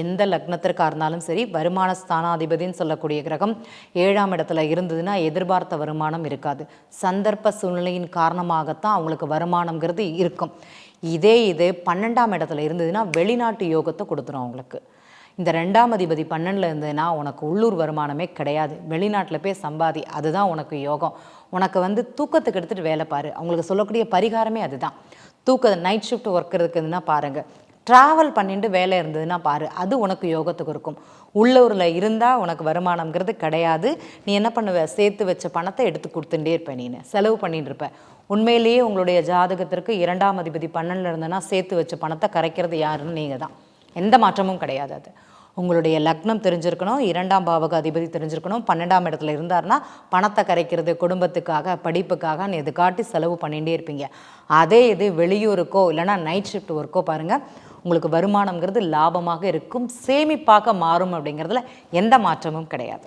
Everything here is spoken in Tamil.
எந்த லக்னத்திற்காக இருந்தாலும் சரி, வருமான ஸ்தானாதிபதின்னு சொல்லக்கூடிய கிரகம் 7ஆம் இடத்துல இருந்ததுன்னா எதிர்பார்த்த வருமானம் இருக்காது. சந்தர்ப்ப சூழ்நிலையின் காரணமாகத்தான் அவங்களுக்கு வருமானம்ங்கிறது இருக்கும். இது 12ஆம் இடத்துல இருந்ததுன்னா வெளிநாட்டு யோகத்தை கொடுத்துரும் அவங்களுக்கு. இந்த 2ஆம் அதிபதி 12ல் இருந்ததுன்னா உனக்கு உள்ளூர் வருமானமே கிடையாது, வெளிநாட்டில் போய் சம்பாதி, அதுதான் உனக்கு யோகம். உனக்கு தூக்கத்துக்கு எடுத்துகிட்டு வேலை பாரு. அவங்களுக்கு சொல்லக்கூடிய பரிகாரமே அதுதான். நைட் ஷிஃப்ட் ஒர்க் இருக்குதுன்னா பாருங்கள், ட்ராவல் பண்ணிட்டு வேலை இருந்ததுன்னா பாரு, அது உனக்கு யோகத்துக்கு இருக்கும். உள்ளூரில் இருந்தால் உனக்கு வருமானம்ங்கிறது கிடையாது. நீ என்ன பண்ணுவ, சேர்த்து வச்ச பணத்தை எடுத்து கொடுத்துட்டே இருப்ப, நீ செலவு பண்ணிட்டு இருப்ப. உண்மையிலேயே உங்களுடைய ஜாதகத்திற்கு 2ஆம் அதிபதி 12ல் இருந்ததுன்னா சேர்த்து வச்ச பணத்தை கரைக்கிறது யாருன்னு நீங்கள் தான். எந்த மாற்றமும் கிடையாது. அது உங்களுடைய லக்னம் தெரிஞ்சிருக்கணும், 2ஆம் பாவக அதிபதி தெரிஞ்சிருக்கணும். 12ஆம் இடத்துல இருந்தார்னா பணத்தை கரைக்கிறது, குடும்பத்துக்காக, படிப்புக்காக எது காட்டி செலவு பண்ணிகிட்டே இருப்பீங்க. இது வெளியூருக்கோ இல்லைனா நைட் ஷிஃப்ட் ஒர்க்கோ பாருங்கள், உங்களுக்கு வருமானம்ங்கிறது லாபமாக இருக்கும், சேமிப்பாக மாறும். அப்படிங்கிறதுல எந்த மாற்றமும் கிடையாது.